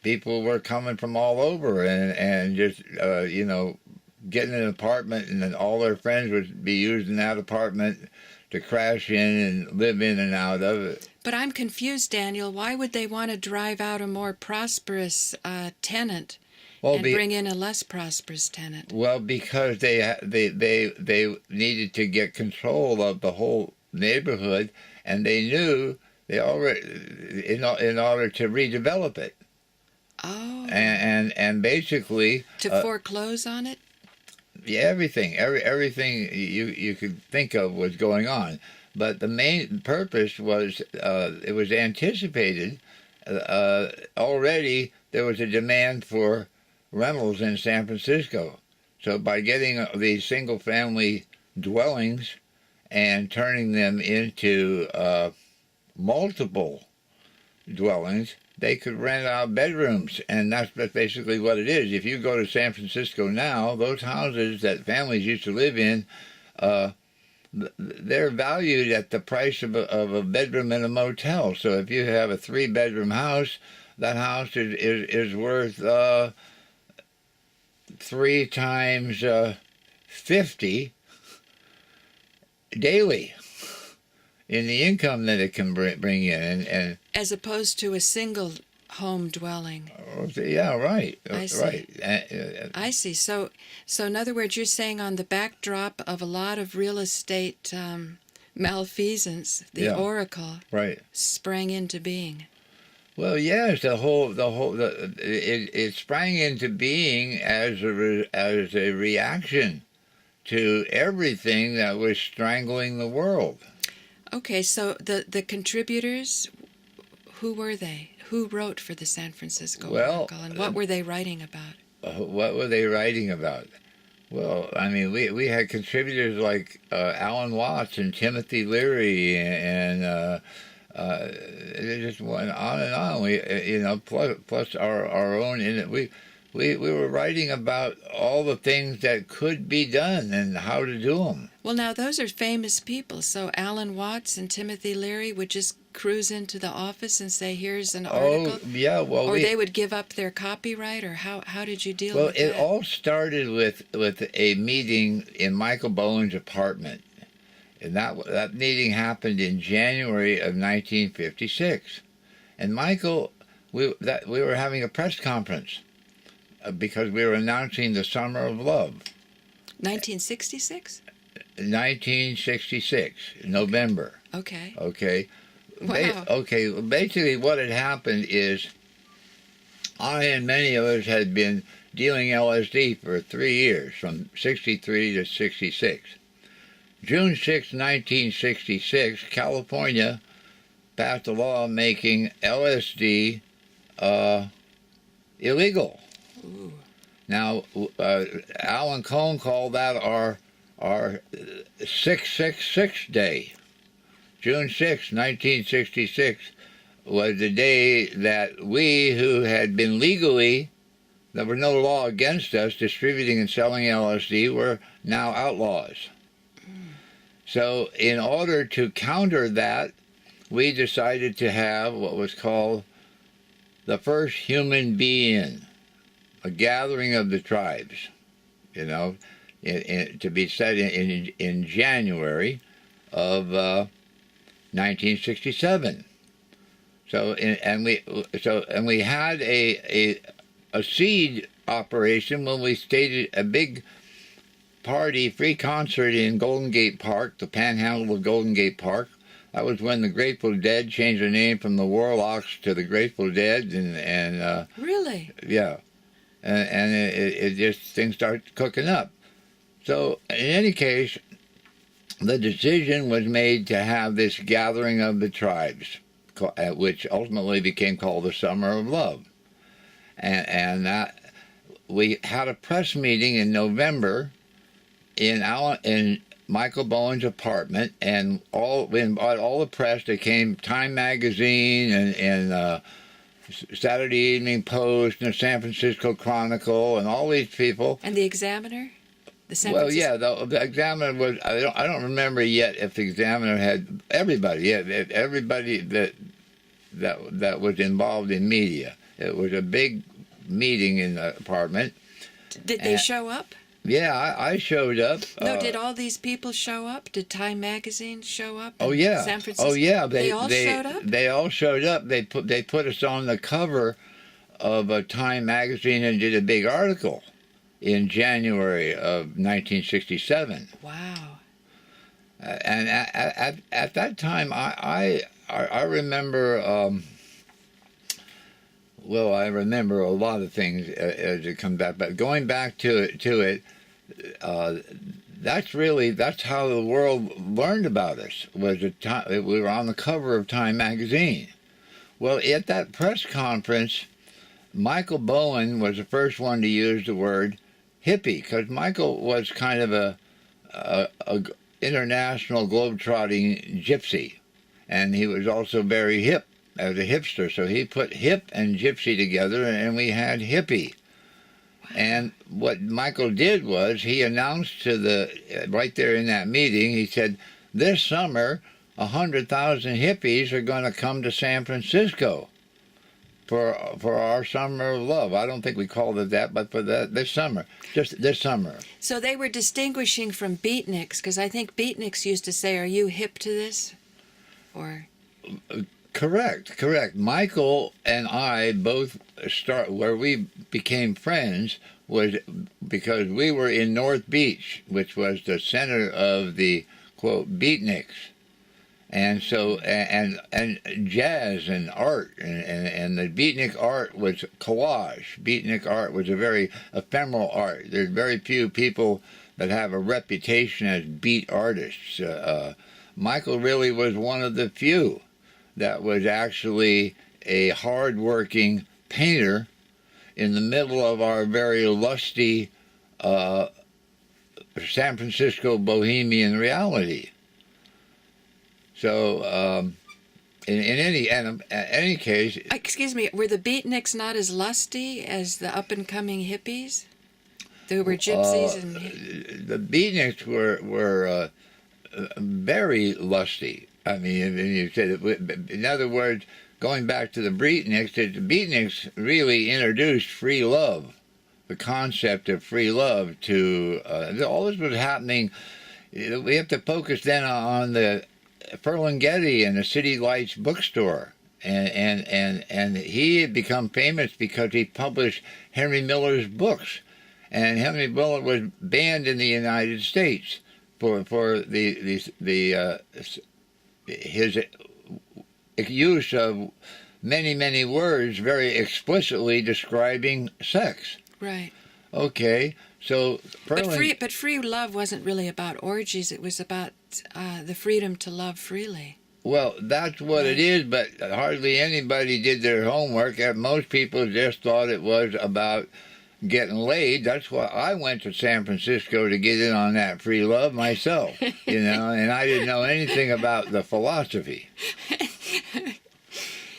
people were coming from all over and just getting an apartment, and then all their friends would be using that apartment to crash in and live in and out of it. But I'm confused, Daniel. Why would they want to drive out a more prosperous tenant and bring in a less prosperous tenant? Well, because they needed to get control of the whole neighborhood, and they knew they already in order to redevelop it. Oh. And basically to foreclose on it. Yeah, everything you could think of was going on, but the main purpose was it was anticipated already. There was a demand for rentals in San Francisco, so by getting these single-family dwellings and turning them into multiple dwellings, they could rent out bedrooms, and that's basically what it is. If you go to San Francisco now, those houses that families used to live in, they're valued at the price of a bedroom in a motel. So if you have a 3-bedroom house, that house is worth 3 times 50 daily in the income that it can bring in, and as opposed to a single home dwelling. Yeah, right. I see. Right. I see. So in other words, you're saying on the backdrop of a lot of real estate malfeasance, the Oracle sprang into being. Well, yes, it sprang into being as a reaction to everything that was strangling the world. Okay, so the contributors, who were they? Who wrote for the San Francisco Oracle, and what were they writing about? What were they writing about? Well, I mean, we had contributors like Alan Watts and Timothy Leary, and it just went on and on. Plus our own in it. We were writing about all the things that could be done and how to do them. Well, now those are famous people. So Alan Watts and Timothy Leary would just cruise into the office and say, "Here's an article." Oh, yeah. Well, or they would give up their copyright, or how did you deal with that? Well, it all started with a meeting in Michael Bowen's apartment, and that meeting happened in January of 1956. And Michael, we were having a press conference because we were announcing the Summer of Love. 1966? 1966, November. Okay. Okay. Wow. Okay, basically what had happened is I and many of us had been dealing LSD for 3 years, from 63 to 66. June 6, 1966, California passed a law making LSD illegal. Ooh. Now, Alan Cohn called that our 666 day. June 6, 1966 was the day that we, who had been legally, there was no law against us distributing and selling LSD, were now outlaws. So in order to counter that, we decided to have what was called the first human being, a gathering of the tribes, to be set in January of 1967. We had a seed operation when we staged a big party, free concert in Golden Gate Park, the panhandle of Golden Gate Park. That was when the Grateful Dead changed their name from the Warlocks to the Grateful Dead, and really, yeah, and it just, things started cooking up. So in any case, the decision was made to have this gathering of the tribes, which ultimately became called the Summer of Love. And that we had a press meeting in November in Michael Bowen's apartment, and we invited all the press. They came, Time Magazine and Saturday Evening Post and the San Francisco Chronicle, and all these people. And the Examiner? Well, yeah, the Examiner was, I don't remember yet if the Examiner had everybody, everybody that was involved in media. It was a big meeting in the apartment. Did they show up? Yeah, I showed up. No, did all these people show up? Did Time Magazine show up? Oh yeah. San Francisco? Oh yeah. They all showed up? They all showed up. They put us on the cover of a Time Magazine and did a big article in January of 1967. Wow. And at that time, I remember. Well, I remember a lot of things as it comes back, but going back to it, that's how the world learned about us. We were on the cover of Time Magazine. Well, at that press conference, Michael Bowen was the first one to use the word hippie, because Michael was kind of a international globetrotting gypsy, and he was also very hip as a hipster. So he put hip and gypsy together, and we had hippie. Wow. And what Michael did was he announced right there in that meeting, he said, this summer 100,000 hippies are going to come to San Francisco for our summer of love. I don't think we called it that, but for this summer, just this summer. So they were distinguishing from beatniks, because I think beatniks used to say, are you hip to this? Or... Correct. Michael and I both where we became friends was because we were in North Beach, which was the center of the, quote, beatniks. And so, and jazz and art, and the beatnik art was collage. Beatnik art was a very ephemeral art. There's very few people that have a reputation as beat artists. Michael really was one of the few that was actually a hard-working painter in the middle of our very lusty San Francisco bohemian reality. So, in any case... Excuse me, were the beatniks not as lusty as the up-and-coming hippies? They were gypsies and... The beatniks were very lusty. I mean, you said, in other words, going back to the beatniks really introduced free love, the concept of free love to all this was happening. We have to focus then on the Ferlinghetti and the City Lights bookstore, and he had become famous because he published Henry Miller's books, and Henry Miller was banned in the United States for his use of many words very explicitly describing sex. Right. Okay, so... But free love wasn't really about orgies. It was about the freedom to love freely. Well, that's what it is, but hardly anybody did their homework. Most people just thought it was about getting laid. That's why I went to San Francisco, to get in on that free love myself, and I didn't know anything about the philosophy.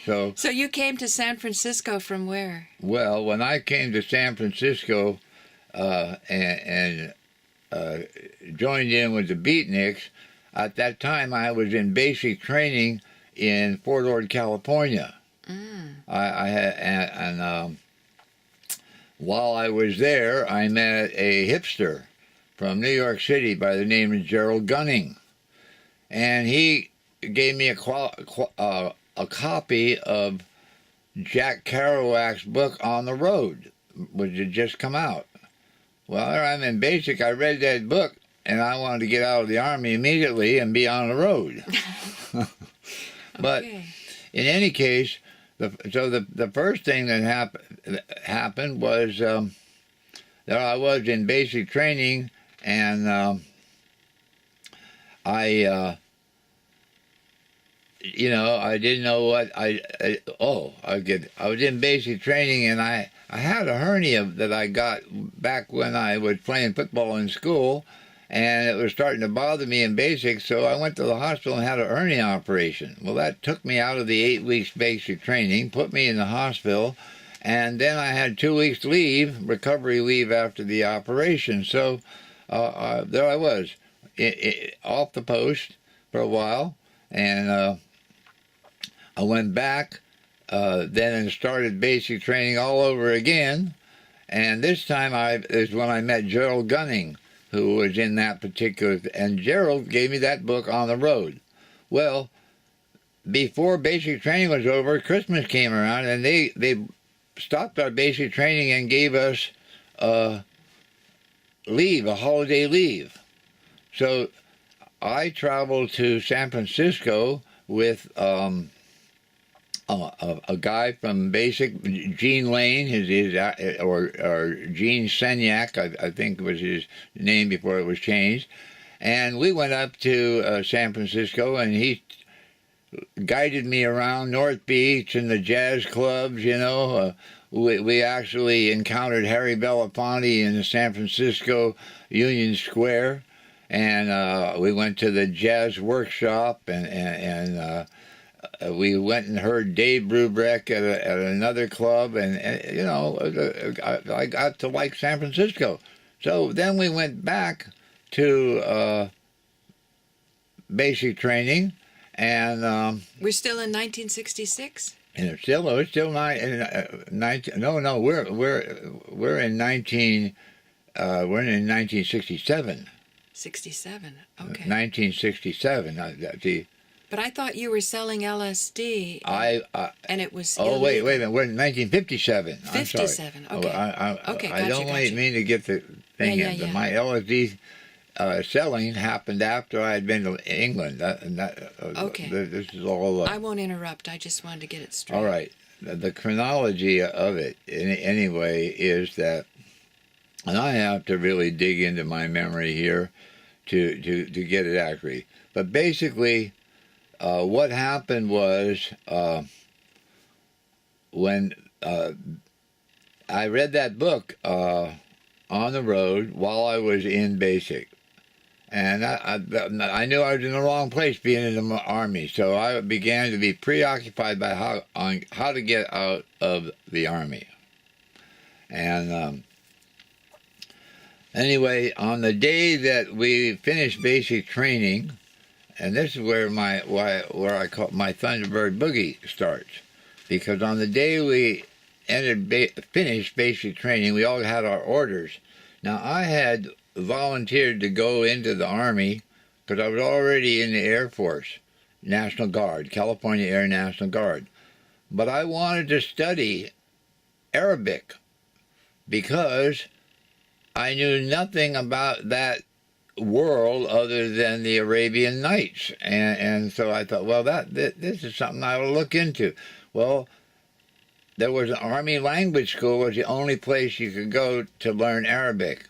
So you came to San Francisco from where? Well, when I came to San Francisco and joined in with the beatniks, at that time I was in basic training in Fort Ord, California. While I was there, I met a hipster from New York City by the name of Gerald Gunning, and he gave me a copy of Jack Kerouac's book On the Road, which had just come out. Well, I'm in basic. I read that book, and I wanted to get out of the Army immediately and be on the road. But in any case, the first thing that happened was that I was in basic training, and I didn't know what I was in basic training, and I had a hernia that I got back when I was playing football in school, and it was starting to bother me in basic, so I went to the hospital and had a hernia operation. Well, that took me out of the 8 weeks basic training, put me in the hospital, and then I had 2 weeks recovery leave after the operation. So there I was, off the post for a while, and I went back then started basic training all over again. And this time is when I met Gerald Gunning, who was in that particular, and Gerald gave me that book, On the Road. Well, before basic training was over, Christmas came around, and they stopped our basic training and gave us leave, a holiday leave. So I traveled to San Francisco with a guy from Basic, Gene Lane, or Gene Senyak, I think was his name before it was changed. And we went up to San Francisco, and he guided me around North Beach and the jazz clubs, you know. We actually encountered Harry Belafonte in the San Francisco Union Square, and we went to the jazz workshop, and we went and heard Dave Brubeck at another club, and you know, I got to like San Francisco. So then we went back to basic training, and we're still in 1966. And it's still 19. No, we're in 1967. 67. Okay. 1967. But I thought you were selling LSD. And it was. Oh, wait a minute. We're in 1957. 57. I'm sorry. Okay. I don't mean to get the thing in. Yeah. My LSD selling happened after I had been to England. Okay. This is all. I won't interrupt. I just wanted to get it straight. All right. The chronology of it, anyway, is that, and I have to really dig into my memory here to get it accurate. But basically, what happened was when I read that book, On the Road, while I was in basic. And I knew I was in the wrong place being in the Army, so I began to be preoccupied by how to get out of the Army. And anyway, on the day that we finished basic training, and this is where I call my Thunderbird Boogie starts, because on the day we finished basic training, we all had our orders. Now, I had volunteered to go into the Army because I was already in the Air Force, National Guard, California Air National Guard. But I wanted to study Arabic because I knew nothing about that world other than the Arabian Nights. And so I thought, well, this is something I will look into. Well, there was an Army language school, was the only place you could go to learn Arabic.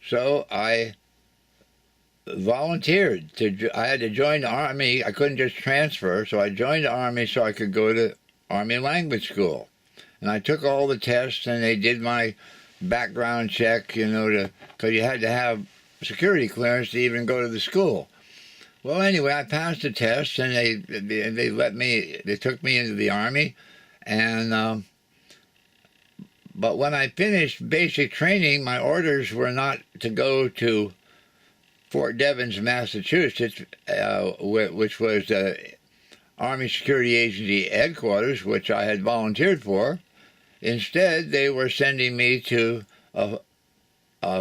So I volunteered. I had to join the Army. I couldn't just transfer, so I joined the Army so I could go to Army language school. And I took all the tests, and they did my background check, you know, because you had to have security clearance to even go to the school. Well, anyway, I passed the test, and they took me into the Army, and but when I finished basic training, my orders were not to go to Fort Devens, Massachusetts, which was the Army Security Agency headquarters, which I had volunteered for. Instead, they were sending me to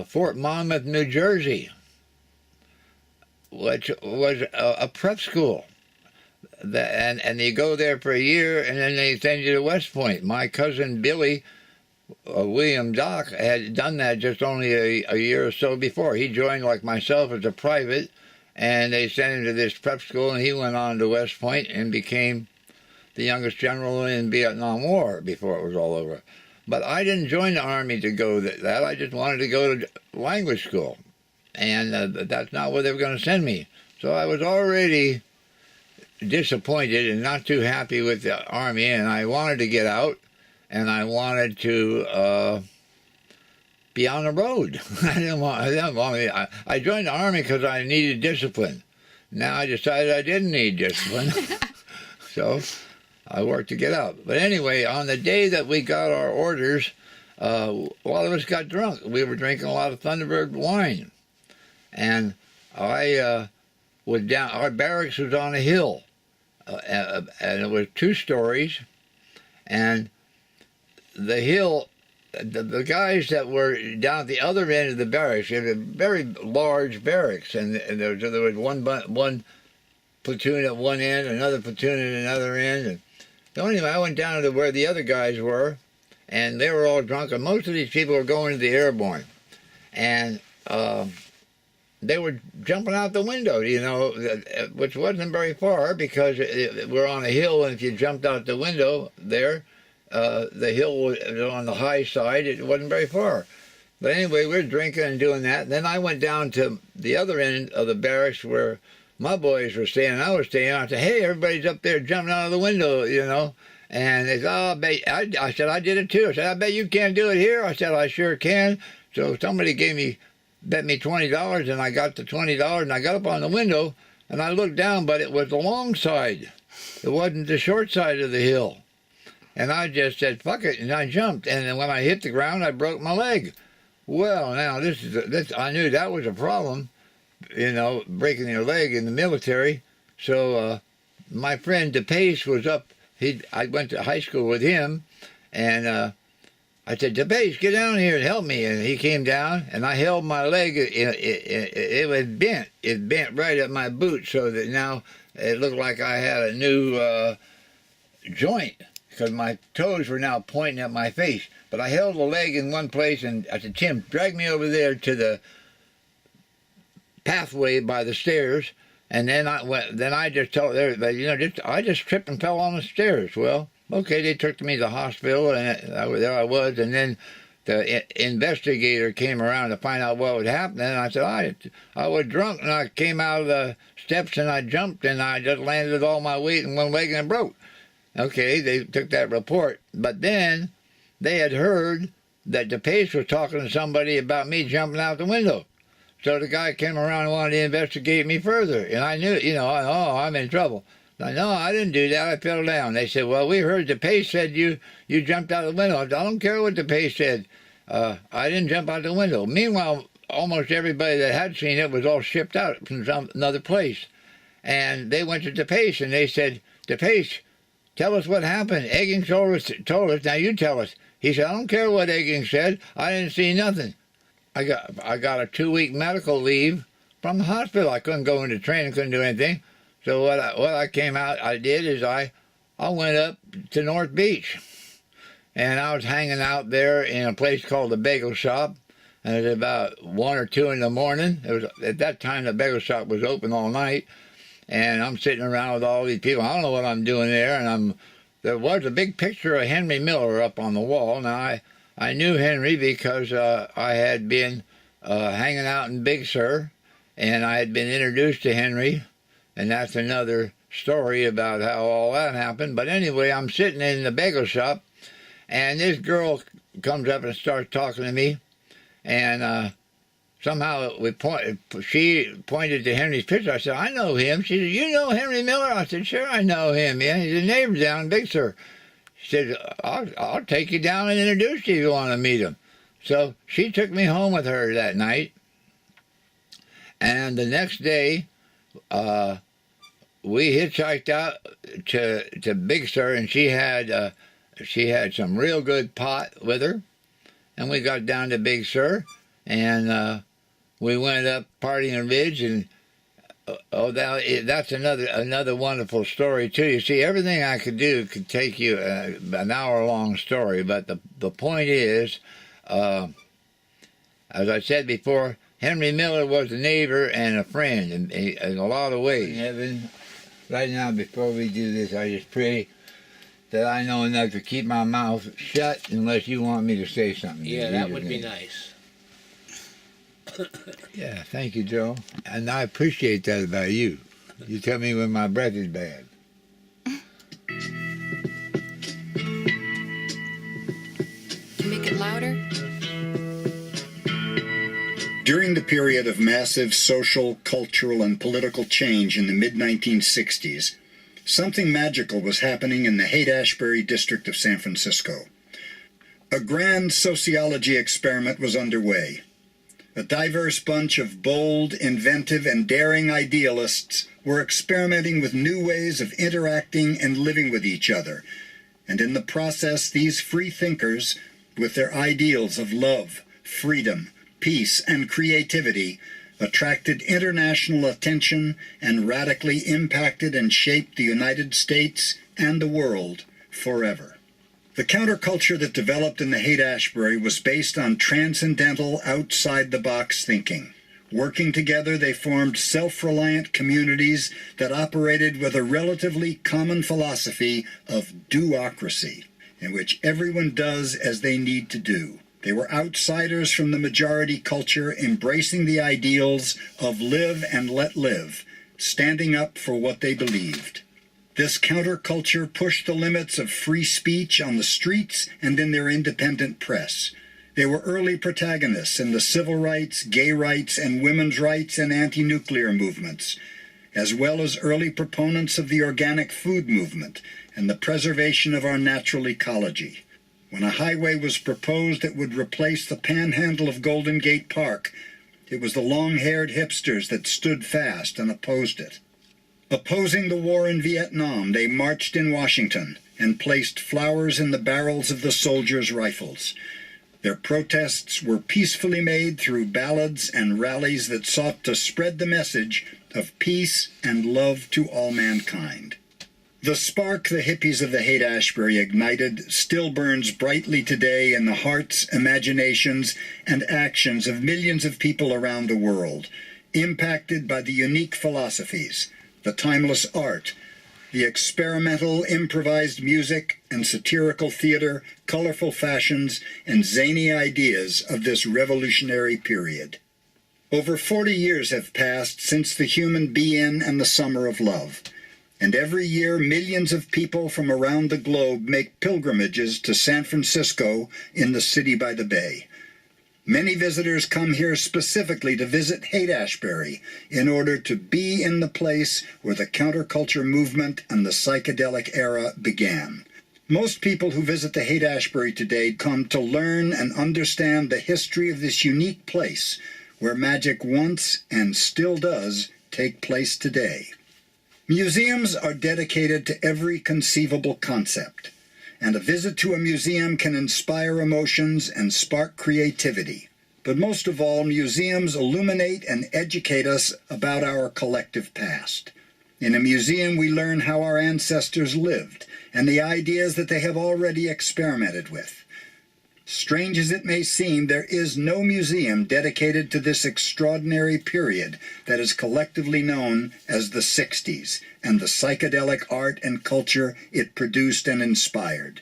Fort Monmouth, New Jersey, which was a prep school. And you go there for a year, and then they send you to West Point. My cousin Billy, William Dock, had done that just only a year or so before. He joined, like myself, as a private, and they sent him to this prep school, and he went on to West Point and became the youngest general in the Vietnam War before it was all over. But I didn't join the Army to go that. I just wanted to go to language school, and that's not where they were going to send me. So I was already disappointed and not too happy with the Army, and I wanted to get out. And I wanted to be on the road. I joined the Army because I needed discipline. Now I decided I didn't need discipline. So I worked to get out. But anyway, on the day that we got our orders, a lot of us got drunk. We were drinking a lot of Thunderbird wine. And I was down, our barracks was on a hill. And it was 2 stories. And the hill, the guys that were down at the other end of the barracks, it was a very large barracks, and there was one platoon at one end, another platoon at another end. And so anyway, I went down to where the other guys were, and they were all drunk, and most of these people were going to the airborne. And they were jumping out the window, you know, which wasn't very far because we're on a hill, and if you jumped out the window there, the hill was on the high side. It wasn't very far. But anyway, we were drinking and doing that. And then I went down to the other end of the barracks where my boys were staying and I was staying. I said, hey, everybody's up there jumping out of the window, you know. And they said, oh, I said, I did it too. I said, I bet you can't do it here. I said, I sure can. So somebody bet me $20, and I got the $20, and I got up on the window, and I looked down, but it was the long side. It wasn't the short side of the hill. And I just said, fuck it, and I jumped. And then when I hit the ground, I broke my leg. Well, now, I knew that was a problem, you know, breaking your leg in the military. So my friend DePace was up. I went to high school with him, and I said, DePace, get down here and help me. And he came down, and I held my leg. It was bent. It bent right at my boot, so that now it looked like I had a new joint, because my toes were now pointing at my face. But I held the leg in one place, and I said, Tim, drag me over there to the pathway by the stairs. And then I just told everybody, you know, I just tripped and fell on the stairs. Well, okay, they took me to the hospital, and there I was. And then the investigator came around to find out what was happening. And I said, I was drunk, and I came out of the steps, and I jumped, and I just landed all my weight in one leg, and it broke. Okay, they took that report. But then they had heard that DePace was talking to somebody about me jumping out the window. So the guy came around and wanted to investigate me further. And I knew, you know, oh, I'm in trouble. No, I didn't do that. I fell down. They said, well, we heard DePace said you jumped out the window. I don't care what DePace said. I didn't jump out the window. Meanwhile, almost everybody that had seen it was all shipped out from another place. And they went to DePace, and they said, DePace, tell us what happened. Eggink told us. Now you tell us. He said, I don't care what Eggink said. I didn't see nothing. I got a 2-week medical leave from the hospital. I couldn't go into training, couldn't do anything. So what I did is I went up to North Beach, and I was hanging out there in a place called the Bagel Shop, and it was about 1 or 2 in the morning. It was at that time the Bagel Shop was open all night, and I'm sitting around with all these people. I don't know what I'm doing there, and there was a big picture of Henry Miller up on the wall. Now I knew Henry because I had been hanging out in Big Sur, and I had been introduced to Henry, and that's another story about how all that happened. But anyway, I'm sitting in the bagel shop, and this girl comes up and starts talking to me, and somehow she pointed to Henry's picture. I said, I know him. She said, you know Henry Miller? I said, sure, I know him. Yeah, he's a neighbor down in Big Sur. She said, I'll take you down and introduce you if you want to meet him. So she took me home with her that night. And the next day, we hitchhiked out to Big Sur, and she had some real good pot with her. And we got down to Big Sur, and we went up Parting Ridge, and that's another wonderful story too. You see, everything I could do could take you an hour-long story, but the point is, as I said before, Henry Miller was a neighbor and a friend in a lot of ways. Evan, right now, before we do this, I just pray that I know enough to keep my mouth shut unless you want me to say something. Yeah, that would be nice. Yeah, thank you, Joe. And I appreciate that about you. You tell me when my breath is bad. Make it louder. During the period of massive social, cultural, and political change in the mid-1960s, something magical was happening in the Haight-Ashbury district of San Francisco. A grand sociology experiment was underway. A diverse bunch of bold, inventive, and daring idealists were experimenting with new ways of interacting and living with each other, And in the process, these free thinkers, with their ideals of love, freedom, peace, and creativity, attracted international attention and radically impacted and shaped the United States and the world forever. The counterculture that developed in the Haight-Ashbury was based on transcendental, outside-the-box thinking. Working together, they formed self-reliant communities that operated with a relatively common philosophy of do-ocracy, in which everyone does as they need to do. They were outsiders from the majority culture, embracing the ideals of live and let live, standing up for what they believed. This counterculture pushed the limits of free speech on the streets and in their independent press. They were early protagonists in the civil rights, gay rights, and women's rights and anti-nuclear movements, as well as early proponents of the organic food movement and the preservation of our natural ecology. When a highway was proposed that would replace the panhandle of Golden Gate Park, it was the long-haired hipsters that stood fast and opposed it. Opposing the war in Vietnam, they marched in Washington and placed flowers in the barrels of the soldiers' rifles. Their protests were peacefully made through ballads and rallies that sought to spread the message of peace and love to all mankind. The spark the hippies of the Haight-Ashbury ignited still burns brightly today in the hearts, imaginations, and actions of millions of people around the world, impacted by the unique philosophies, the timeless art, the experimental improvised music and satirical theater, colorful fashions, and zany ideas of this revolutionary period. Over 40 years have passed since the human be-in and the summer of love, and every year millions of people from around the globe make pilgrimages to San Francisco in the city by the bay. Many visitors come here specifically to visit Haight-Ashbury in order to be in the place where the counterculture movement and the psychedelic era began. Most people who visit the Haight-Ashbury today come to learn and understand the history of this unique place where magic once and still does take place today. Museums are dedicated to every conceivable concept, and a visit to a museum can inspire emotions and spark creativity. But most of all, museums illuminate and educate us about our collective past. In a museum, we learn how our ancestors lived and the ideas that they have already experimented with. Strange as it may seem, there is no museum dedicated to this extraordinary period that is collectively known as the 60s and the psychedelic art and culture it produced and inspired.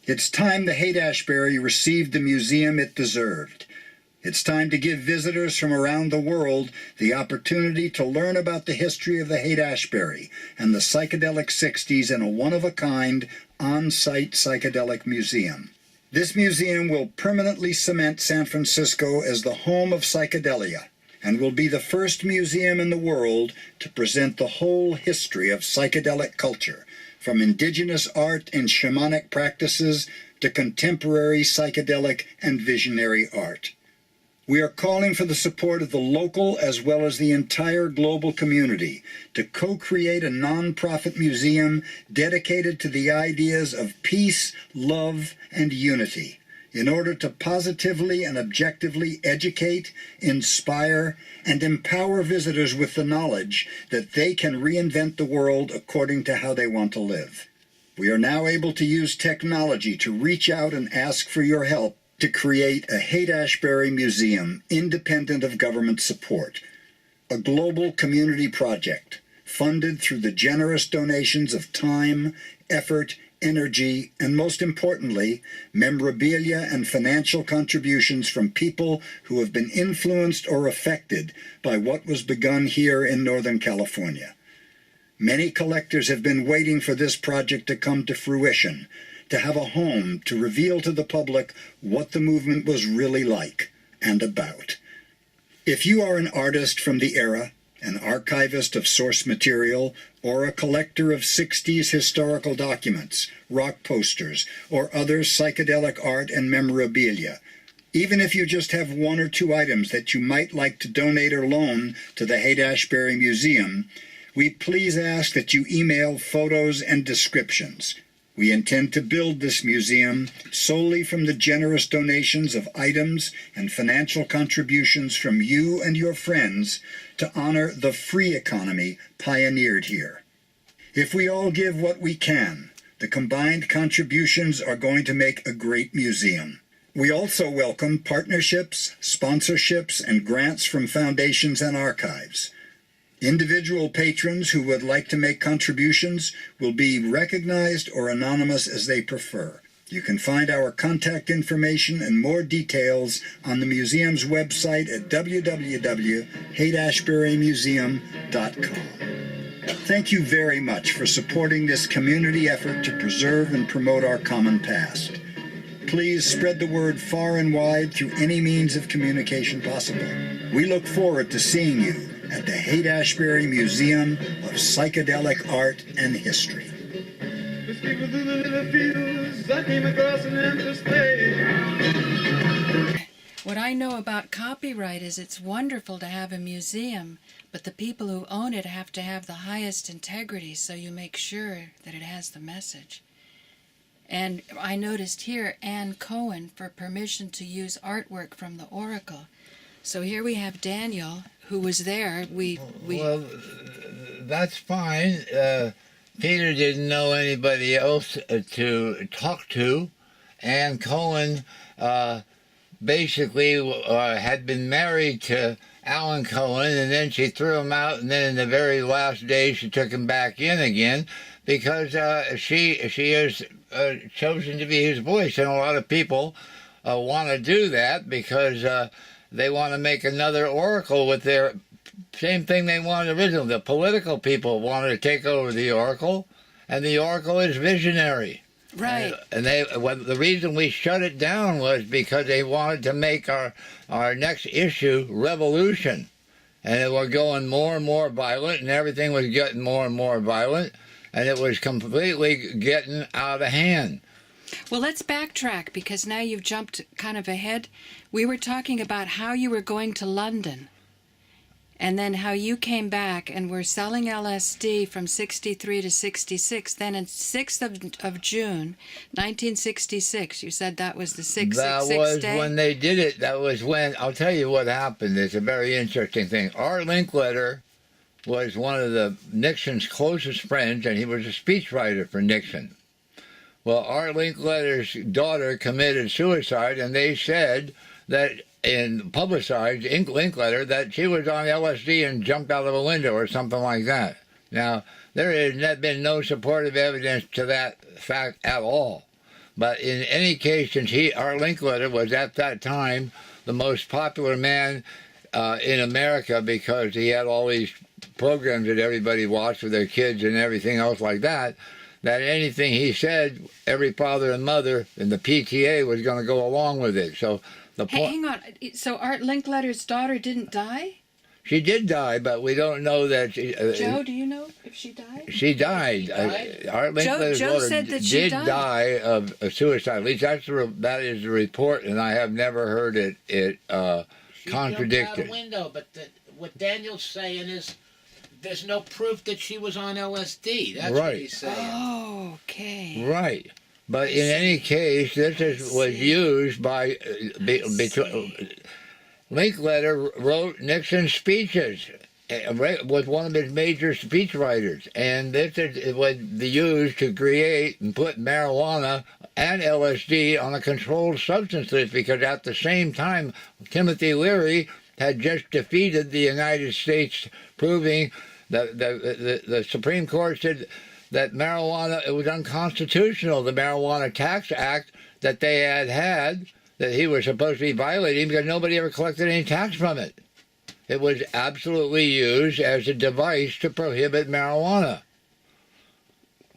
It's time the Haight-Ashbury received the museum it deserved. It's time to give visitors from around the world the opportunity to learn about the history of the Haight-Ashbury and the psychedelic 60s in a one-of-a-kind, on-site psychedelic museum. This museum will permanently cement San Francisco as the home of psychedelia and will be the first museum in the world to present the whole history of psychedelic culture, from indigenous art and shamanic practices to contemporary psychedelic and visionary art. We are calling for the support of the local as well as the entire global community to co-create a non-profit museum dedicated to the ideas of peace, love, and unity in order to positively and objectively educate, inspire, and empower visitors with the knowledge that they can reinvent the world according to how they want to live. We are now able to use technology to reach out and ask for your help to create a Haight-Ashbury Museum independent of government support, a global community project funded through the generous donations of time, effort, energy, and most importantly, memorabilia and financial contributions from people who have been influenced or affected by what was begun here in Northern California. Many collectors have been waiting for this project to come to fruition, to have a home to reveal to the public what the movement was really like and about. If you are an artist from the era, an archivist of source material, or a collector of 60s historical documents, rock posters, or other psychedelic art and memorabilia, even if you just have one or two items that you might like to donate or loan to the Haight-Ashbury Museum, we please ask that you email photos and descriptions. We intend to build this museum solely from the generous donations of items and financial contributions from you and your friends to honor the free economy pioneered here. If we all give what we can, the combined contributions are going to make a great museum. We also welcome partnerships, sponsorships, and grants from foundations and archives. Individual patrons who would like to make contributions will be recognized or anonymous as they prefer. You can find our contact information and more details on the museum's website at www.haight-ashburymuseum.com. Thank you very much for supporting this community effort to preserve and promote our common past. Please spread the word far and wide through any means of communication possible. We look forward to seeing you at the Haight-Ashbury Museum of Psychedelic Art and History. What I know about copyright is it's wonderful to have a museum, but the people who own it have to have the highest integrity, so you make sure that it has the message. And I noticed here Ann Cohen for permission to use artwork from the Oracle. So here we have Daniel, who was there. Well, that's fine. Peter didn't know anybody else to talk to. Ann Cohen basically had been married to Alan Cohen, and then she threw him out, and then in the very last day she took him back in again because she has chosen to be his voice, and a lot of people want to do that because they want to make another Oracle with their same thing they wanted originally. The political people wanted to take over the Oracle, and the Oracle is visionary. Right. And the reason we shut it down was because they wanted to make our next issue Revolution. And it was going more and more violent, and everything was getting more and more violent, and it was completely getting out of hand. Well, let's backtrack, because now you've jumped kind of ahead. We were talking about how you were going to London, and then how you came back and were selling LSD from 63 to 66. Then on 6th of June, 1966, you said that was the 666 day? That was day? when they did it. That was when, I'll tell you what happened. It's a very interesting thing. Art Linkletter was one of Nixon's closest friends, and he was a speechwriter for Nixon. Well, Art Linkletter's daughter committed suicide, and they said that, and publicized Linkletter, that she was on LSD and jumped out of a window or something like that. Now, there has been no supportive evidence to that fact at all. But in any case, since Art Linkletter was at that time the most popular man in America, because he had all these programs that everybody watched with their kids and everything else like that, that anything he said, every father and mother in the PTA was going to go along with it. So hang on. So Art Linkletter's daughter didn't die? She did die, but we don't know that. Joe, do you know if she died? She died. Art Linkletter's daughter said that she did die of suicide. At least that is the report, and I have never heard it contradicted. She jumped out a window, but what Daniel's saying is, there's no proof that she was on LSD. That's what he's saying. Oh, okay. Right. But in any case, was used by... Linkletter wrote Nixon's speeches, was one of his major speechwriters. And this was used to create and put marijuana and LSD on a controlled substance list, because at the same time, Timothy Leary had just defeated the United States, proving that the Supreme Court said that marijuana, it was unconstitutional. The Marijuana Tax Act that they had, that he was supposed to be violating, because nobody ever collected any tax from it. It was absolutely used as a device to prohibit marijuana.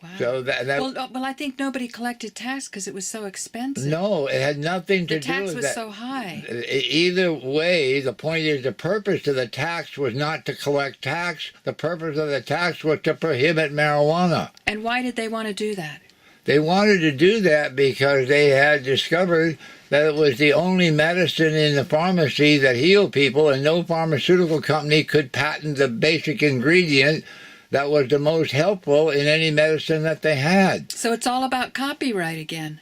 Wow. So well, I think nobody collected tax because it was so expensive. No, it had nothing to do with that. The tax was so high. Either way, the point is, the purpose of the tax was not to collect tax. The purpose of the tax was to prohibit marijuana. And why did they want to do that? They wanted to do that because they had discovered that it was the only medicine in the pharmacy that healed people, and no pharmaceutical company could patent the basic ingredient that was the most helpful in any medicine that they had. So it's all about copyright again.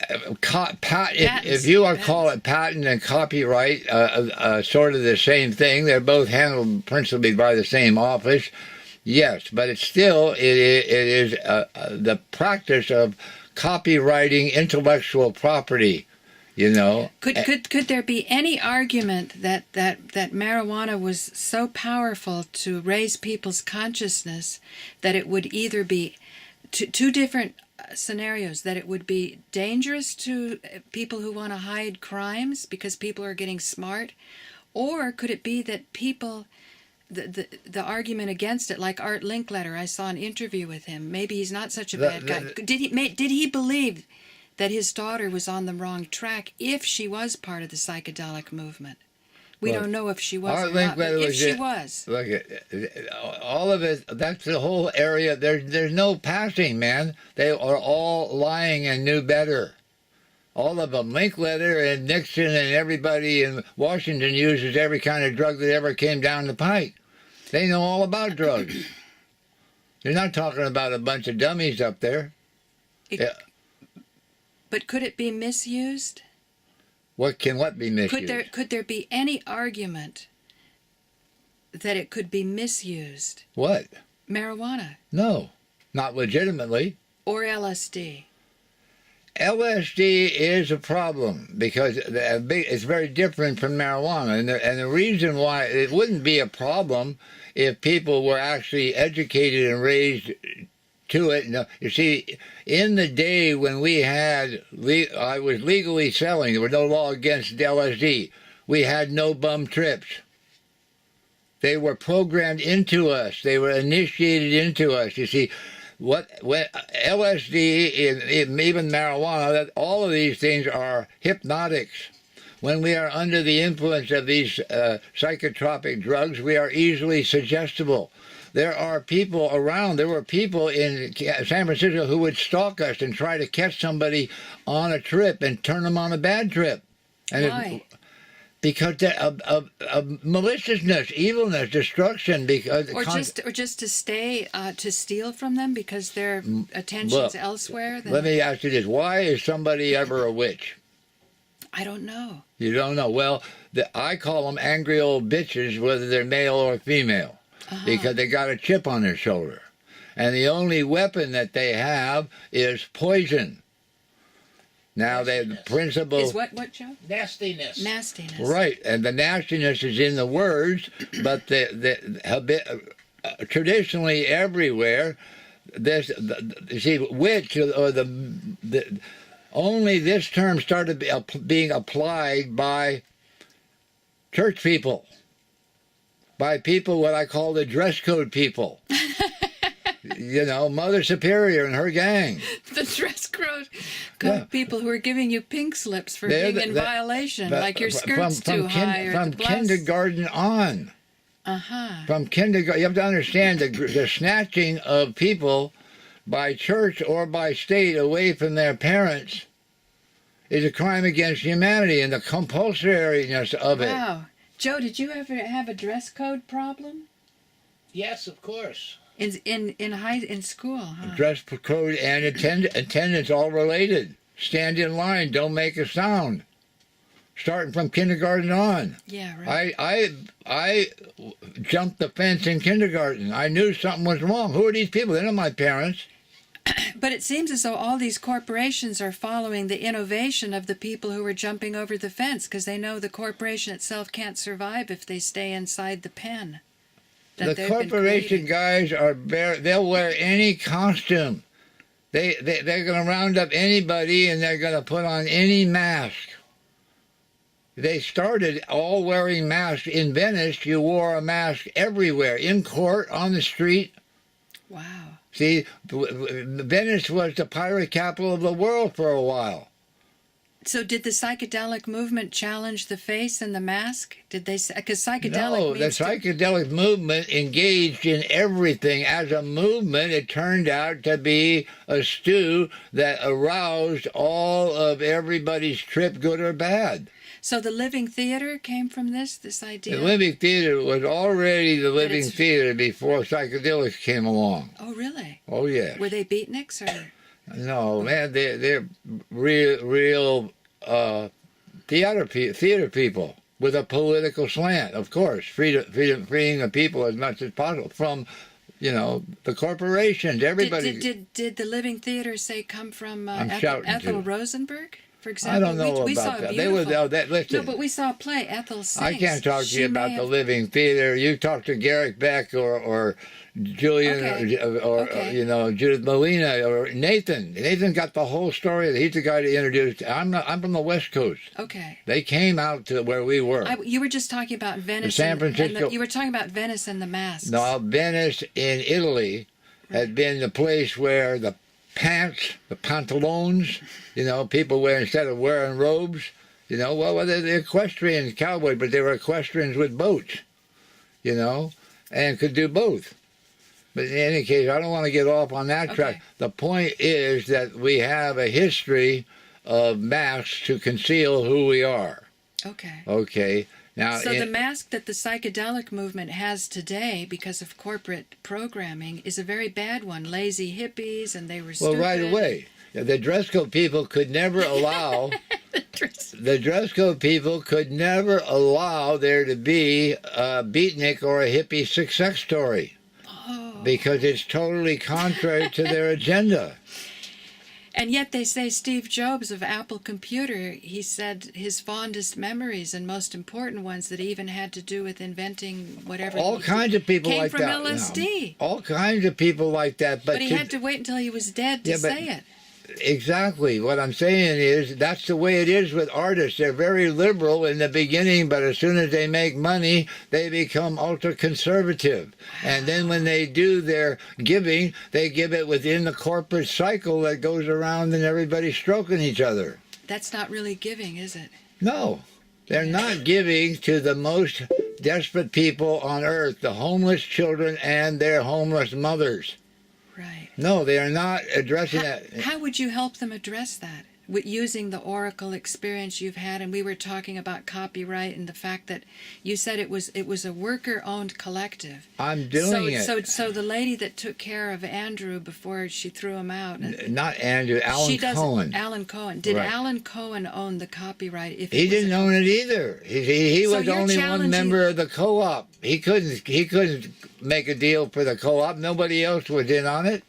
If you want to call it patent and copyright, sort of the same thing, they're both handled principally by the same office. Yes, but it's still, it is the practice of copywriting intellectual property, you know. Could there be any argument that marijuana was so powerful to raise people's consciousness that it would either be two different scenarios, that it would be dangerous to people who want to hide crimes because people are getting smart, or could it be that people, the argument against it, like Art Linkletter, I saw an interview with him, maybe he's not such a bad guy. Did he believe that his daughter was on the wrong track if she was part of the psychedelic movement? We don't know if she was or not, but if she was. Look, all of it, that's the whole area. There's no passing, man. They are all lying and knew better. All of them. Linkletter and Nixon and everybody in Washington uses every kind of drug that ever came down the pike. They know all about drugs. They're not talking about a bunch of dummies up there. But could it be misused? What be misused? Could there be any argument that it could be misused? What? Marijuana. No, not legitimately. Or LSD. LSD is a problem because it's very different from marijuana, and the reason why it wouldn't be a problem if people were actually educated and raised to it. You see, in the day when I was legally selling, there was no law against LSD. We had no bum trips. They were programmed into us. They were initiated into us. You see, when LSD, even marijuana, all of these things are hypnotics. When we are under the influence of these psychotropic drugs, we are easily suggestible. There are people around. There were people in San Francisco who would stalk us and try to catch somebody on a trip and turn them on a bad trip. And why? Because of maliciousness, evilness, destruction. Or just to stay to steal from them because their attention's elsewhere. Let me ask you this: why is somebody ever a witch? I don't know. You don't know? Well, I call them angry old bitches, whether they're male or female. Because they got a chip on their shoulder. And the only weapon that they have is poison. Now, the principle... Is what, Joe? Nastiness. Nastiness. Right, and the nastiness is in the words, but traditionally everywhere, you see, witch, or only this term started being applied by church people. By people, what I call the dress code people. You know, Mother Superior and her gang. The dress code people who are giving you pink slips for being in violation, like your skirt's too high or from the blouse. kindergarten on. From kindergarten, you have to understand the snatching of people by church or by state away from their parents is a crime against humanity, and the compulsoriness of it. Wow. Joe, did you ever have a dress code problem? Yes, of course. In school, huh? Dress code and attendance all related. Stand in line, don't make a sound. Starting from kindergarten on. Yeah, right. I jumped the fence in kindergarten. I knew something was wrong. Who are these people? They're not my parents. But it seems as though all these corporations are following the innovation of the people who are jumping over the fence because they know the corporation itself can't survive if they stay inside the pen. The corporation guys they'll wear any costume. They're going to round up anybody and they're going to put on any mask. They started all wearing masks. In Venice, you wore a mask everywhere, in court, on the street. Wow. See, Venice was the pirate capital of the world for a while. So did the psychedelic movement challenge the face and the mask? Did they say, because psychedelic No, the means to- psychedelic movement engaged in everything. As a movement, it turned out to be a stew that aroused all of everybody's trip, good or bad. So the living theater came from this idea? The living theater was already the living it's- theater before psychedelics came along. Oh, really? Oh, yeah. Were they beatniks or? No, man, they're real theater people with a political slant, of course, freeing the people as much as possible from, the corporations. Everybody. Did the living theater say come from I'm Ethel shouting to. Rosenberg, for example? I don't know we saw about a that. They were beautiful- listen. No, but we saw a play. Ethel sings. I can't talk to She you may about the have- living theater. You talk to Garrick Beck or Julian Okay. or Okay. Judith Molina or Nathan. Nathan got the whole story. He's the guy that introduced. I'm from the West Coast. Okay. They came out to where we were. You were just talking about Venice. San and Francisco- you were talking about Venice and the masks. Now, Venice in Italy had been the place where the pants, the pantaloons, people wear instead of wearing robes, well, they're the equestrian cowboys, but they were equestrians with boats, and could do both. But in any case, I don't want to get off on that track. Okay. The point is that we have a history of masks to conceal who we are. Okay. Okay. Now, So the mask that the psychedelic movement has today, because of corporate programming, is a very bad one. Lazy hippies, and they were well, stupid. right away, the dress code people could never allow. The dress code people could never allow there to be a beatnik or a hippie success story. Oh. Because it's totally contrary to their agenda. And yet they say Steve Jobs of Apple Computer, he said his fondest memories and most important ones that even had to do with inventing whatever. All he kinds of people came like from that. LSD. All kinds of people like that. But he had to wait until he was dead to Yeah, but- say it. Exactly. What I'm saying is that's the way it is with artists. They're very liberal in the beginning, but as soon as they make money, they become ultra-conservative. And then when they do their giving, they give it within the corporate cycle that goes around and everybody's stroking each other. That's not really giving, is it? No, they're not giving to the most desperate people on earth, the homeless children and their homeless mothers. Right. No, they are not addressing that. How would you help them address that? With using the Oracle experience you've had, and we were talking about copyright and the fact that you said it was a worker-owned collective. I'm doing it. So the lady that took care of Andrew before she threw him out. Not Andrew, Alan Cohen. Alan Cohen. Did Right. Alan Cohen own the copyright? If He didn't own it either. He So was you're only one challenging- member of the co-op. He couldn't make a deal for the co-op. Nobody else was in on it.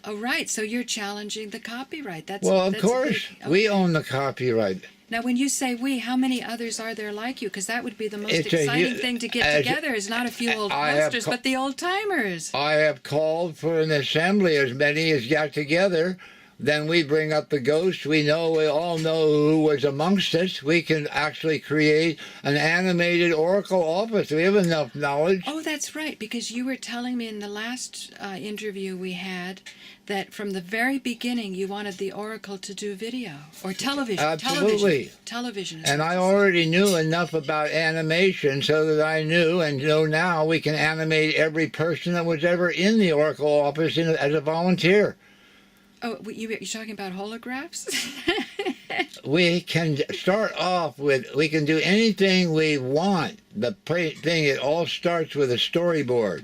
Oh, right. So you're challenging the copyright. That's Well, of that's a course, big- we okay. own the copyright. Now, when you say we, how many others are there like you? Because that would be the most It's a exciting hu- thing to get as- together is not a few old I have posters, co- but the old timers. I have called for an assembly, as many as got together. Then we bring up the ghosts. We all know who was amongst us. We can actually create an animated Oracle office. We have enough knowledge. Oh, that's right, because you were telling me in the last interview we had that from the very beginning you wanted the Oracle to do video or television. Absolutely. Television. is And what I you already knew enough about animation so that I knew and know now we can animate every person that was ever in the Oracle office as a volunteer. Oh, you're talking about holographs? We can start off with, we can do anything we want. The thing, it all starts with a storyboard.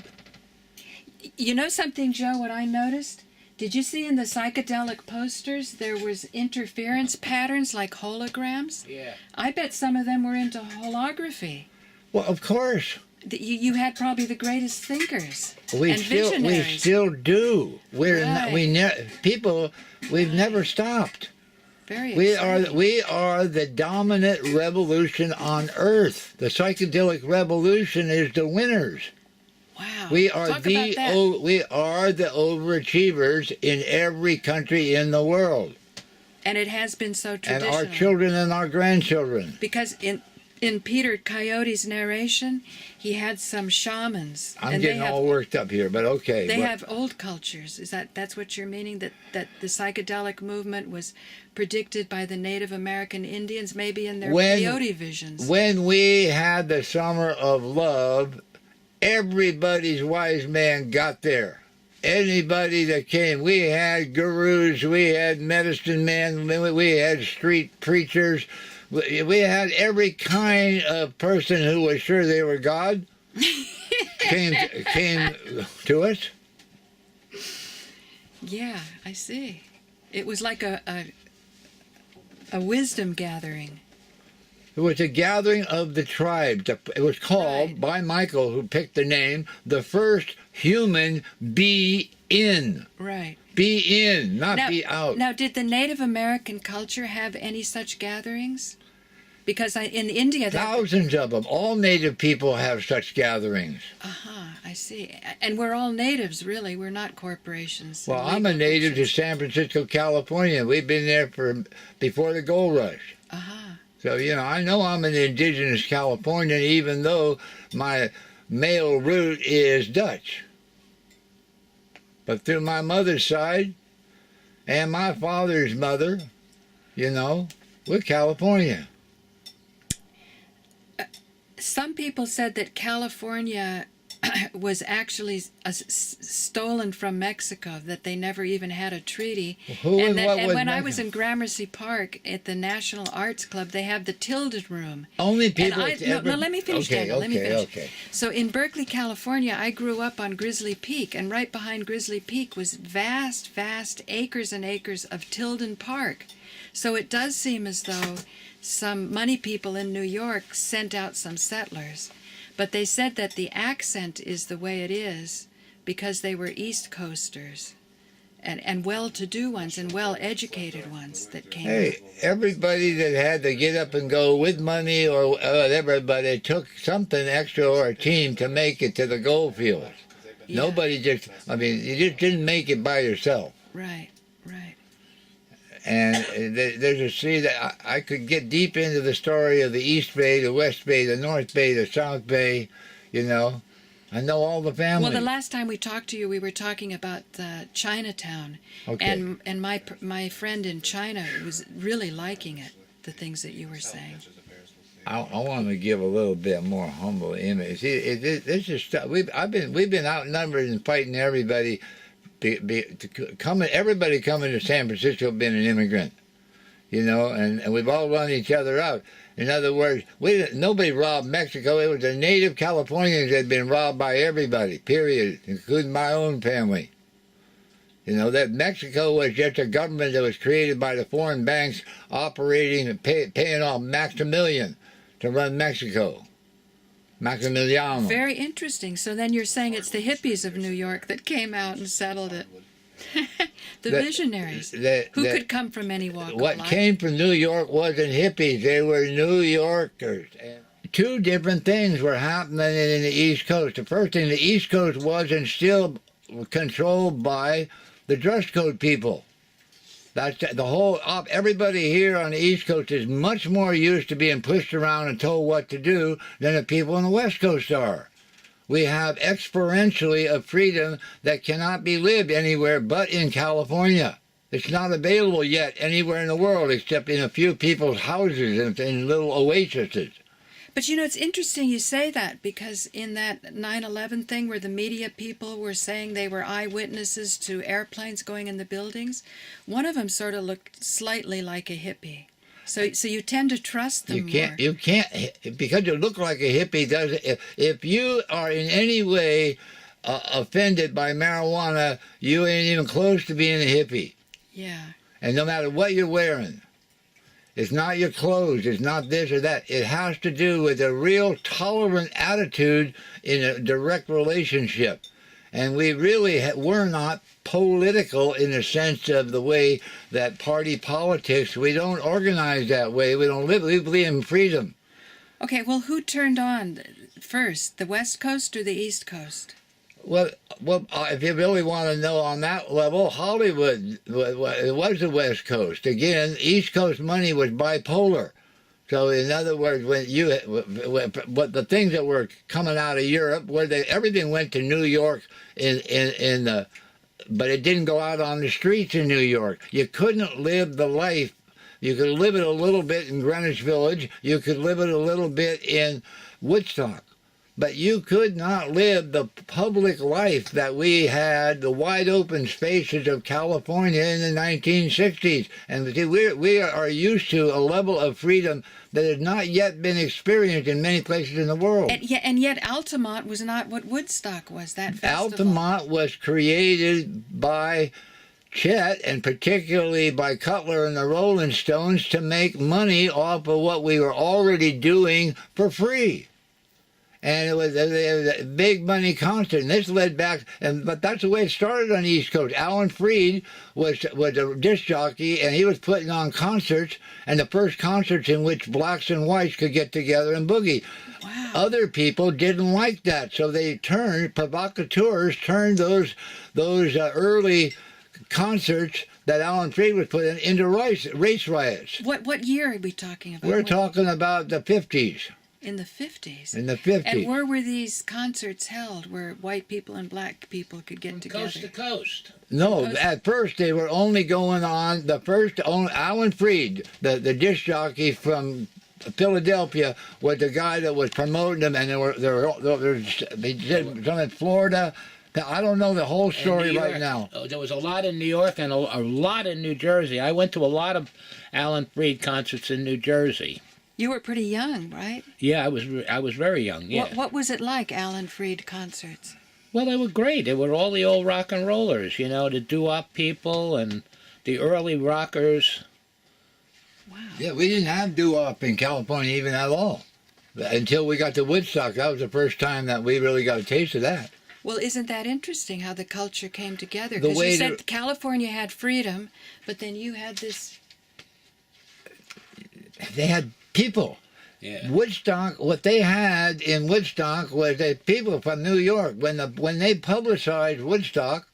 You know something, Joe, what I noticed? Did you see in the psychedelic posters there was interference patterns like holograms? Yeah. I bet some of them were into holography. Well, of course. You had probably the greatest thinkers We and still visionaries. do. We're not, we've never stopped. Very We exciting. are the dominant revolution on Earth. The psychedelic revolution is the winners. Wow. We are Talk about that. we are the overachievers in every country in the world, And it has been so and traditional. our children and our grandchildren. Because in Peter Coyote's narration, he had some shamans. I'm and getting they have, all worked up here, but okay. They but- have old cultures. That's what you're meaning? That the psychedelic movement was predicted by the Native American Indians, maybe in their peyote visions. When we had the Summer of Love, everybody's wise man got there. Anybody that came, we had gurus, we had medicine men, we had street preachers, we had every kind of person who was sure they were God came to us. Yeah, I see. It was like a wisdom gathering. It was a gathering of the tribes. It was called, Right. by Michael, who picked the name, the first human be in. Right. Be in, not be out. Now, did the Native American culture have any such gatherings? Because in India... Thousands of them. All native people have such gatherings. I see. And we're all natives, really. We're not corporations. Well, I'm a native to San Francisco, California. We've been there before the gold rush. So, I know I'm an indigenous Californian, even though my male root is Dutch. But through my mother's side and my father's mother, we're California. Some people said that California was actually stolen from Mexico, that they never even had a treaty. And when I was in Gramercy Park at the National Arts Club, they have the Tilden Room. Only people... No, let me finish, okay, Daniel. Let me finish. Okay. So in Berkeley, California, I grew up on Grizzly Peak, and right behind Grizzly Peak was vast acres and acres of Tilden Park. So it does seem as though some money people in New York sent out some settlers. But they said that the accent is the way it is because they were East Coasters and well-to-do ones and well-educated ones that came. Hey, everybody that had to get up and go with money or whatever, but it took something extra or a team to make it to the gold fields. Yeah. Nobody you just didn't make it by yourself. Right. And there's a sea that I could get deep into the story of the East Bay, the West Bay, the North Bay, the South Bay, I know all the families. Well, the last time we talked to you, we were talking about Chinatown. Okay. And my friend in China was really liking it, the things that you were saying. I want to give a little bit more humble image. See, this is stuff. We've been outnumbered and fighting everybody. Everybody coming to San Francisco been an immigrant, and we've all run each other out. In other words, nobody robbed Mexico. It was the native Californians that had been robbed by everybody, period, including my own family. That Mexico was just a government that was created by the foreign banks operating and paying off Maximilian to run Mexico. Maximiliano. Very interesting. So then you're saying it's the hippies of New York that came out and settled it. The visionaries. Who could come from any walk of life. What came from New York wasn't hippies. They were New Yorkers. And two different things were happening in the East Coast. The first thing, the East Coast was and still controlled by the dress code people. That's the whole. Everybody here on the East Coast is much more used to being pushed around and told what to do than the people on the West Coast are. We have exponentially of freedom that cannot be lived anywhere but in California. It's not available yet anywhere in the world except in a few people's houses and in little oases. But it's interesting you say that, because in that 9/11 thing where the media people were saying they were eyewitnesses to airplanes going in the buildings, one of them sort of looked slightly like a hippie. So you tend to trust them more. You can't, because you look like a hippie. If you are in any way offended by marijuana, you ain't even close to being a hippie. Yeah. And no matter what you're wearing, it's not your clothes, it's not this or that. It has to do with a real tolerant attitude in a direct relationship. And we really we're not political in the sense of the way that party politics, we don't organize that way. We don't live, we believe in freedom. Okay, well, who turned on first, the West Coast or the East Coast? Well, if you really want to know on that level, Hollywood, it was the West Coast. Again, East Coast money was bipolar. So in other words, what the things that were coming out of Europe, everything went to New York but it didn't go out on the streets in New York. You couldn't live the life. You could live it a little bit in Greenwich Village. You could live it a little bit in Woodstock. But you could not live the public life that we had, the wide open spaces of California in the 1960s. And see, we are used to a level of freedom that has not yet been experienced in many places in the world. And yet Altamont was not what Woodstock was, that festival. Altamont was created by Chet, and particularly by Cutler and the Rolling Stones, to make money off of what we were already doing for free. And it was a big money concert, and this led back. But that's the way it started on the East Coast. Alan Freed was a disc jockey, and he was putting on concerts, and the first concerts in which blacks and whites could get together and boogie. Wow. Other people didn't like that, so provocateurs turned those early concerts that Alan Freed was putting into race riots. What year are we talking about? We're talking about the 50s. In the 50s. In the 50s. And where were these concerts held, where white people and black people could get together? Coast to coast. No, at first they were only going on Alan Freed, the disc jockey from Philadelphia, was the guy that was promoting them, and they did some in Florida. I don't know the whole story right now. There was a lot in New York and a lot in New Jersey. I went to a lot of Alan Freed concerts in New Jersey. You were pretty young, right? Yeah, I was very young, yeah. What was it like, Alan Freed concerts? Well, they were great. They were all the old rock and rollers, the doo-wop people and the early rockers. Wow. Yeah, we didn't have doo-wop in California even at all. Until we got to Woodstock. That was the first time that we really got a taste of that. Well, isn't that interesting how the culture came together? Because you said California had freedom, but then you had this... They had people. Yeah. Woodstock, what they had in Woodstock was that people from New York, when they publicized Woodstock,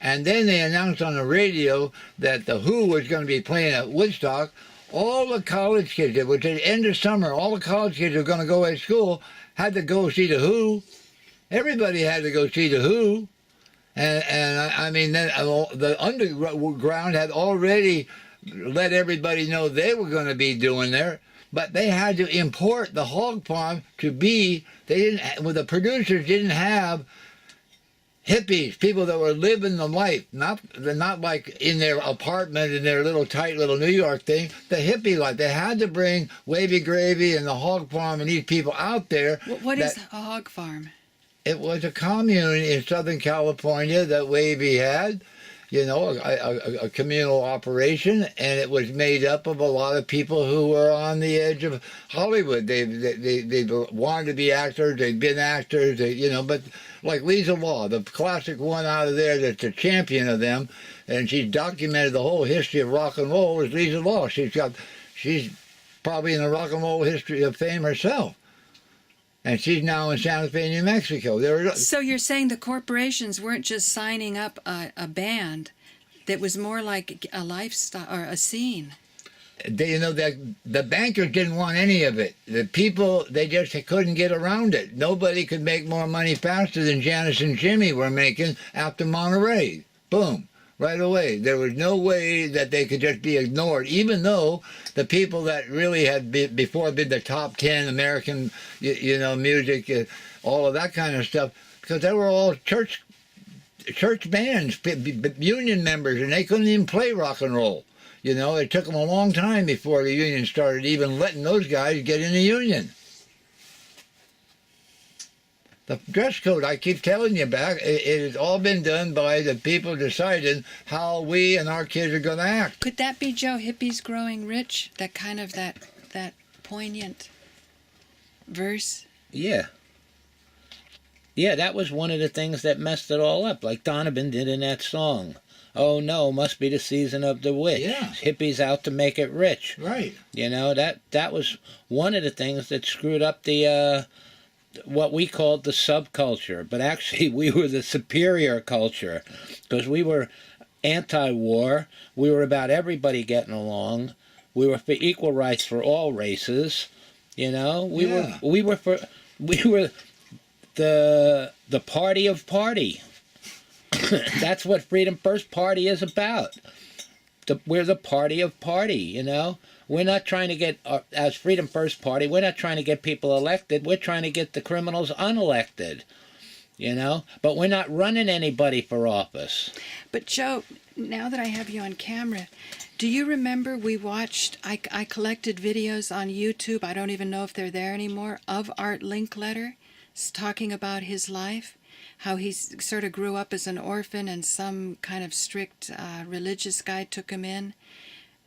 and then they announced on the radio that the Who was going to be playing at Woodstock, all the college kids, it was at the end of summer, all the college kids who were going to go to school had to go see the Who. Everybody had to go see the Who. And I mean, then the underground had already let everybody know they were going to be doing there. But they had to import the hog farm the producers didn't have hippies, people that were living the life, not like in their apartment in their tight little New York thing, the hippie life. They had to bring Wavy Gravy and the hog farm and these people out there. What is a hog farm? It was a commune in Southern California that Wavy had. A communal operation, and it was made up of a lot of people who were on the edge of Hollywood. They wanted to be actors. They'd been actors. But like Lisa Law, the classic one out of there that's the champion of them, and she's documented the whole history of rock and roll is Lisa Law. She's probably in the rock and roll history of fame herself. And she's now in Santa Fe, New Mexico. So you're saying the corporations weren't just signing up a band, that was more like a lifestyle or a scene? The bankers didn't want any of it. The people, they just couldn't get around it. Nobody could make more money faster than Janice and Jimmy were making after Monterey. Boom. Right away. There was no way that they could just be ignored, even though the people that really had before been the top 10 American, music, all of that kind of stuff, because they were all church bands, union members, and they couldn't even play rock and roll. It took them a long time before the union started even letting those guys get in the union. The dress code, I keep telling you back, it has all been done by the people deciding how we and our kids are going to act. Could that be, Joe, hippies growing rich? That kind of that poignant verse? Yeah. Yeah, that was one of the things that messed it all up, like Donovan did in that song. Oh no, must be the season of the witch. Yeah. Hippies out to make it rich. Right. That was one of the things that screwed up the what we called the subculture, but actually we were the superior culture, because we were anti-war. We were about everybody getting along. We were for equal rights for all races. You know, we Yeah. were the party of party. That's what Freedom First Party is about. We're the party of party, you know. We're not trying to get, as Freedom First Party, we're not trying to get people elected. We're trying to get the criminals unelected, you know. But we're not running anybody for office. But Joe, now that I have you on camera, do you remember we watched, I collected videos on YouTube, I don't even know if they're there anymore, of Art Linkletter, talking about his life, how he sort of grew up as an orphan and some kind of strict religious guy took him in.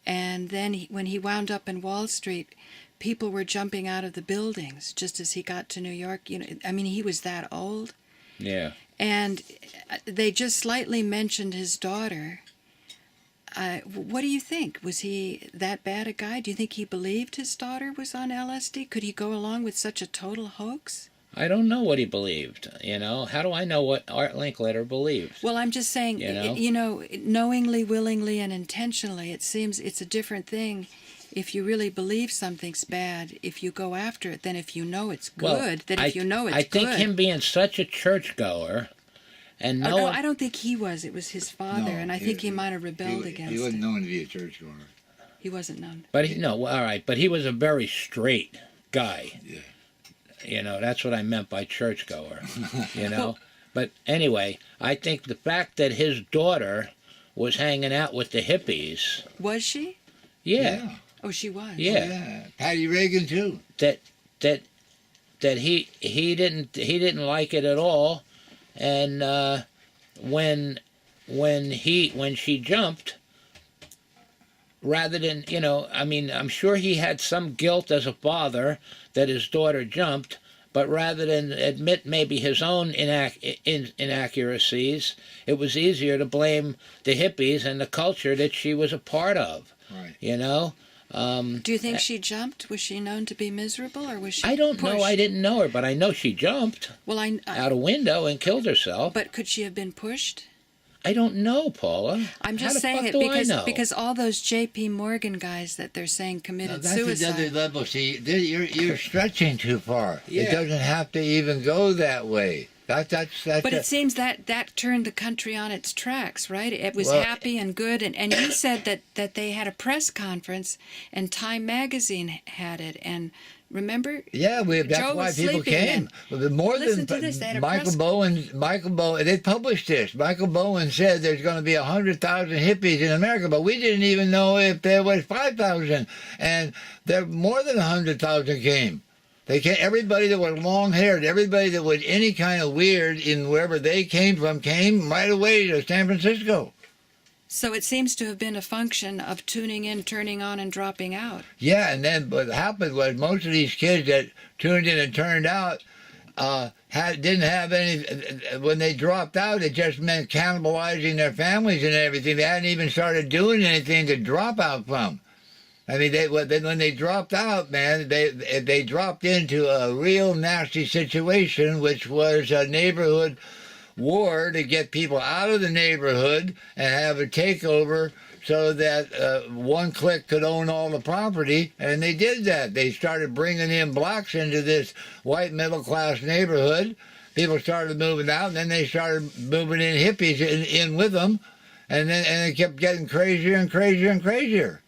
And then when he wound up in Wall Street, people were jumping out of the buildings just as he got to New York. You know, I mean, he was that old. Yeah. And they just slightly mentioned his daughter. What do you think? Was he that bad a guy? Do you think he believed his daughter was on LSD? Could he go along with such a total hoax? I don't know what he believed, you know. How do I know what Art Linkletter believes? Well, I'm just saying, you know, knowingly, willingly, and intentionally, it seems it's a different thing if you really believe something's bad, if you go after it, than if you know it's good, if you know it's good. I think him being such a churchgoer and no, knowing... I don't think he was. It was his father, and I think he might have rebelled against it. He wasn't known to be a churchgoer. He wasn't known. But all right, but he was a very straight guy. Yeah. You know, that's what I meant by churchgoer, you know. But anyway, I think the fact that his daughter was hanging out with the hippies... Was she? Yeah. Oh, she was? Yeah. Patty Reagan, too. That he didn't like it at all. And when she jumped, rather than, you know, I mean, I'm sure he had some guilt as a father that his daughter jumped, but rather than admit maybe his own inaccuracies, it was easier to blame the hippies and the culture that she was a part of. Right. You know? Do you think she jumped? Was she known to be miserable, or was she I don't pushed? know. I didn't know her, but I know she jumped out a window and killed herself. But could she have been pushed? I don't know, Paula. I'm just saying it because all those J.P. Morgan guys that they're saying committed suicide. That's another level. See, you're stretching too far. Yeah. It doesn't have to even go that way. That's but it seems that turned the country on its tracks, right? It was happy and good, and you said that they had a press conference, and Time Magazine had it, and remember? Yeah, that's why people came. More Listen than to this. They had a Michael Bowen, they published this. Michael Bowen said there's going to be 100,000 hippies in America, but we didn't even know if there was 5,000, and there more than 100,000 came. They came, everybody that was long-haired, everybody that was any kind of weird in wherever they came from, came right away to San Francisco. So it seems to have been a function of tuning in, turning on, and dropping out. Yeah, and then what happened was most of these kids that tuned in and turned out didn't have any. When they dropped out, it just meant cannibalizing their families and everything. They hadn't even started doing anything to drop out from. I mean, when they dropped out, man, they dropped into a real nasty situation, which was a neighborhood war to get people out of the neighborhood and have a takeover so that one clique could own all the property. And they did that. They started bringing in blacks into this white middle-class neighborhood. People started moving out, and then they started moving in hippies in with them. And it kept getting crazier and crazier and crazier.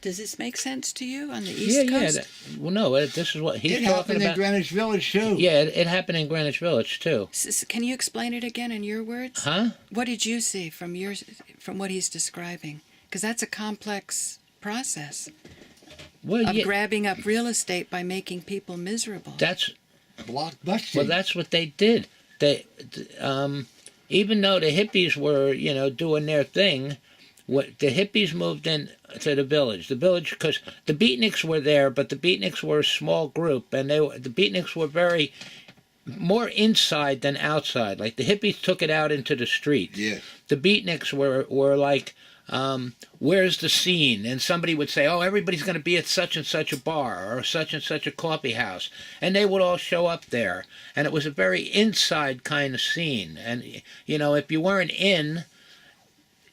Does this make sense to you on the East Coast? Yeah. Well, no, this is what he's talking about. It happened in Greenwich Village, too. Yeah, it happened in Greenwich Village, too. Can you explain it again in your words? Huh? What did you see from what he's describing? Because that's a complex process of grabbing up real estate by making people miserable. That's blockbusting. Well, that's what they did. They, even though the hippies were, doing their thing, the hippies moved in to the village, because the beatniks were there, but the beatniks were a small group, and the beatniks were very more inside than outside. Like the hippies took it out into the street. Yeah. The beatniks were like, where's the scene? And somebody would say, oh, everybody's going to be at such and such a bar or such and such a coffee house, and they would all show up there, and it was a very inside kind of scene. And if you weren't in,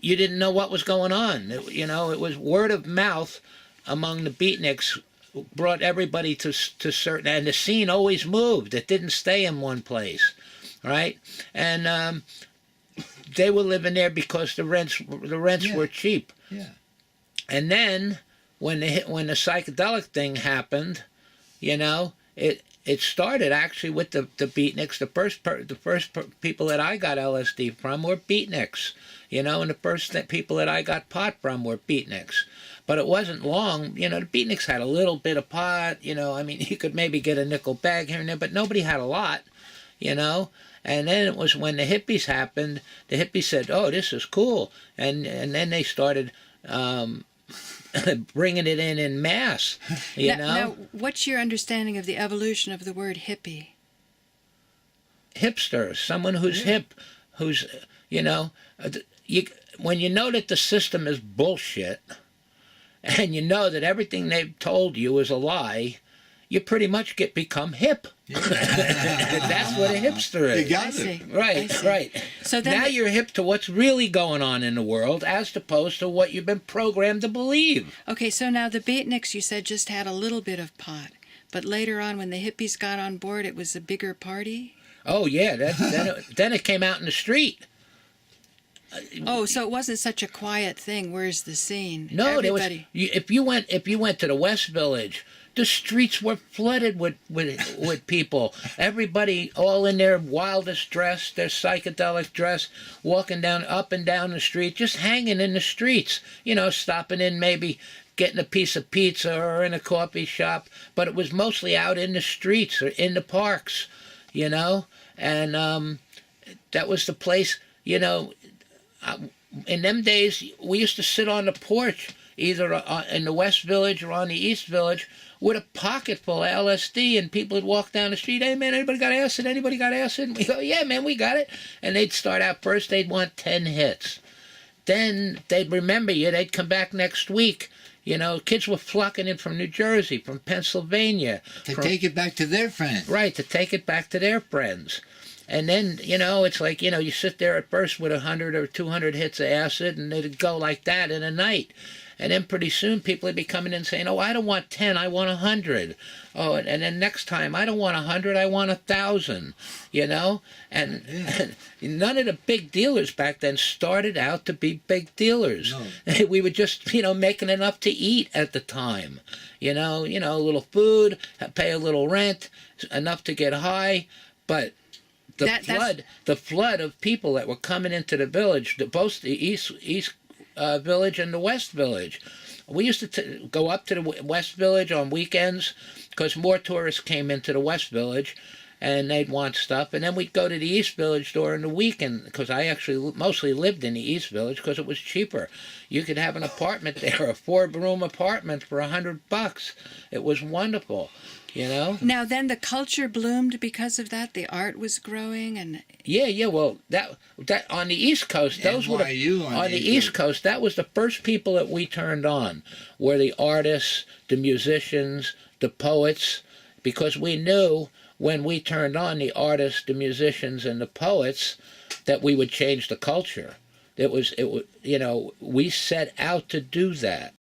you didn't know what was going on. It was word of mouth among the beatniks brought everybody to certain, and the scene always moved. It didn't stay in one place, right? And they were living there because the rents were cheap. Yeah. And then when the psychedelic thing happened, you know, it started actually with the beatniks. The first people that I got LSD from were beatniks, you know, and the first people that I got pot from were beatniks. But it wasn't long, you know, the beatniks had a little bit of pot, you know, I mean, you could maybe get a nickel bag here and there, but nobody had a lot, you know. And then it was when the hippies happened, the hippies said, oh, this is cool. And then they started bringing it in mass, you know. Now, what's your understanding of the evolution of the word hippie? Hipster, someone who's hip, who's, you know, when you know that the system is bullshit, and you know that everything they've told you is a lie, you pretty much become hip. That's what a hipster is. You got it. Right. So then now you're hip to what's really going on in the world, as opposed to what you've been programmed to believe. Okay, so now the beatniks, you said, just had a little bit of pot. But later on, when the hippies got on board, it was a bigger party? Oh, yeah. Then it came out in the street. Oh, so it wasn't such a quiet thing. Where's the scene? No, Everybody. if you went to the West Village, the streets were flooded with people. Everybody all in their wildest dress, their psychedelic dress, walking up and down the street, just hanging in the streets. You know, stopping in maybe getting a piece of pizza or in a coffee shop, but it was mostly out in the streets or in the parks, you know. And that was the place, you know. In them days, we used to sit on the porch, either in the West Village or on the East Village, with a pocket full of LSD, and people would walk down the street, hey, man, anybody got acid? Anybody got acid? And we go, yeah, man, we got it. And they'd start out first, they'd want 10 hits. Then they'd remember you, they'd come back next week. You know, kids were flocking in from New Jersey, from Pennsylvania. To take it back to their friends. Right, to take it back to their friends. And then, you know, it's like, you know, you sit there at first with 100 or 200 hits of acid, and it'd go like that in a night. And then pretty soon people would be coming in saying, oh, I don't want 10, I want 100. Oh, and then next time, I don't want 100, I want 1,000, you know? And, and none of the big dealers back then started out to be big dealers. No. We were just, you know, making enough to eat at the time. You know, a little food, pay a little rent, enough to get high, but the flood of people that were coming into the village, both the East Village and the West Village. We used to go up to the West Village on weekends because more tourists came into the West Village, and they'd want stuff. And then we'd go to the East Village during the weekend because I actually mostly lived in the East Village because it was cheaper. You could have an apartment there, a 4-room apartment for $100. It was wonderful. You know. Now then, the culture bloomed because of that. The art was growing, and yeah. Well, that on the East Coast, those were on the East Coast. That was the first people that we turned on, were the artists, the musicians, the poets, because we knew when we turned on the artists, the musicians, and the poets, that we would change the culture. It was, you know, we set out to do that.